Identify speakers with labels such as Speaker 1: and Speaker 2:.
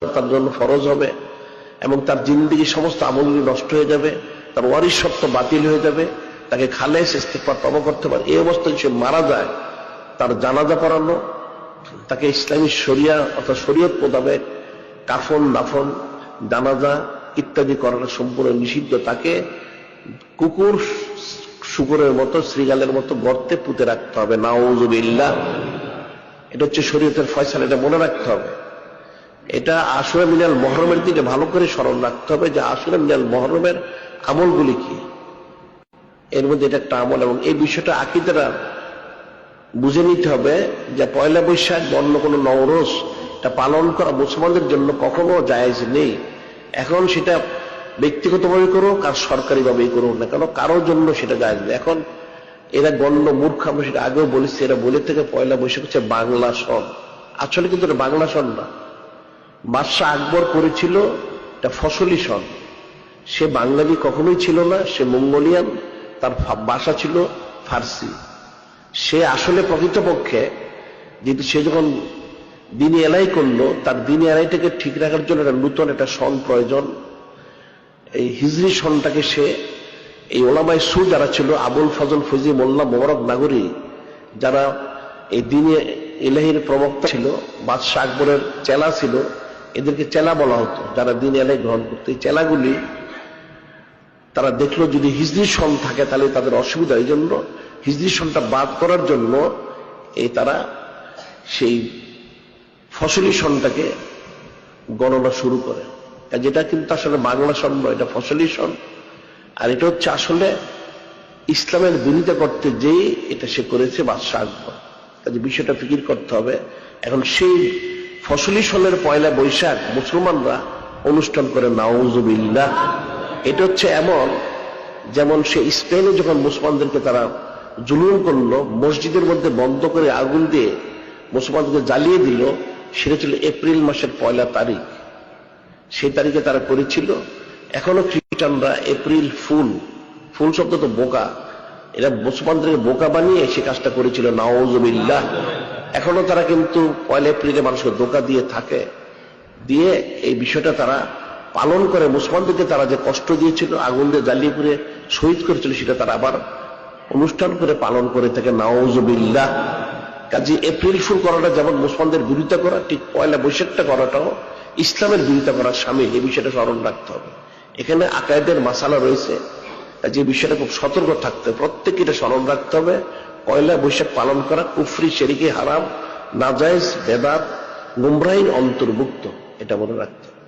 Speaker 1: তার জন্য ফরজ হবে এবং তার জিন্দেগি সমস্ত আমলগুলি নষ্ট হয়ে যাবে, তার ওয়ারিশত্ব বাতিল হয়ে যাবে, তাকে খালেস ইস্তেগফার তওবা করতে পারে। এই অবস্থায় সে মারা যায়, তার জানাজা পড়ানো, তাকে ইসলামী শরিয়া অর্থাৎ শরীয়ত মোতাবেক কাফন দাফন জানাজা ইত্যাদি করানো সম্পূর্ণ নিষিদ্ধ। তাকে কুকুর শুকুরের মতো শ্রীগালের মতো গর্তে পুঁতে রাখতে হবে। নাউযুবিল্লাহ। এটা হচ্ছে শরীয়তের ফয়সালা, এটা মনে রাখতে হবে। এটা আশুরা মিনাল মুহররমের দিকে ভালো করে স্মরণ রাখতে হবে যে আশুরা মিনাল মুহররমের আমলগুলি কি, এর মধ্যে এটা একটা আমল। এবং এই বিষয়টা আকীদারা বুঝে নিতে হবে যে পয়লা বৈশাখ বা অন্য কোনো নওরোজ এটা পালন করা মুসলমানদের জন্য কখনো জায়েজ নেই। এখন সেটা ব্যক্তিগতভাবে করুক আর সরকারিভাবেই করুক না কেন, কারোর জন্য সেটা জায়েজ নেই। এখন এরা গণ্য মূর্খ, আমরা সেটা আগেও বলেছি, এরা বলে থেকে পয়লা বৈশাখ হচ্ছে বাংলা সন। আসলে কিন্তু এটা বাংলা সন না। বাদশাহ আকবর করেছিল এটা ফসলি সন। সে বাঙালি কখনোই ছিল না, সে মঙ্গোলিয়ান, তার ভাষা ছিল ফার্সি। সে আসলে প্রকৃতপক্ষে যেহেতু সে যখন দিনী এলাই করলো, তার দিনী এলাইটাকে ঠিক রাখার জন্য একটা নূতন একটা সন প্রয়োজন। এই হিজরি সনটাকে সে এই ওলামায়ে সু যারা ছিল, আবুল ফজল ফৈজি মোল্লা মোবারক নাগরী, যারা এই দিনী ইলাহির প্রবক্তা ছিল, বাদশাহ আকবরের চেলা ছিল, এদেরকে চেলা বলা হতো যারা দিন এলাই গ্রহণ করতো। এই চেলাগুলি তারা দেখলো যদি হিজরি সন থাকে তাহলে তাদের অসুবিধা, এই জন্য হিজরি সনটা বাদ করার জন্য তারা সেই ফসলি সনটাকে গণনা শুরু করে। যেটা কিন্তু আসলে বাংলা সন নয়, এটা ফসলি সন। আর এটা হচ্ছে আসলে ইসলামের বিরোধিতা করতে যেই এটা সে করেছে বাদশাহ আকবর। কাজে বিষয়টা ফিকির করতে হবে। এখন সেই ফসলি সনের পয়লা বৈশাখ মুসলমানরা অনুষ্ঠান করে, নাউযুবিল্লাহ। এটা হচ্ছে এমন যেমন সে স্পেনে যখন মুসলমানদেরকে তারা জুলুম করলো, মসজিদের মধ্যে বন্ধ করে আগুন দিয়ে মুসলমানদেরকে জ্বালিয়ে দিল, সেটা ছিল এপ্রিল মাসের 1 তারিখ। সেই তারিখে তারা করেছিল। এখনো খ্রিস্টানরা এপ্রিল ফুল, ফুল শব্দ তো বোকা, এরা মুসলমানদেরকে বোকা বানিয়ে সে কাজটা করেছিল, নাউযুবিল্লাহ। এখনো তারা কিন্তু 1 এপ্রিলে মানুষকে ধোঁকা দিয়ে থাকে, দিয়ে এই বিষয়টা তারা পালন করে। মুসলমানদেরকে তারা যে কষ্ট দিয়েছিল, আগুন দিয়ে জ্বালিয়ে পুড়ে শহীদ করেছিল, সেটা তারা আবার অনুষ্ঠান করে পালন করে থাকে, নাউযুবিল্লাহ। কাজে এপ্রিল ফুল করাটা যেমন মুসলমানদের বিরোধিতা করা, ঠিক পয়লা বৈশাখটা করাটাও ইসলামের বিরোধিতা করার সামিল। এই বিষয়টা স্মরণ রাখতে হবে। এখানে আকায়েদের মাসালা রয়েছে, যে বিষয়টা খুব সতর্ক থাকতে হবে, প্রত্যেকে এটা স্মরণ রাখতে হবে। পয়লা বৈশাখ পালন করা কুফরি, শিরকি, হারাম, নাজায়েজ, বেদাত, গুমরাহির অন্তর্ভুক্ত, এটা মনে রাখতে হবে।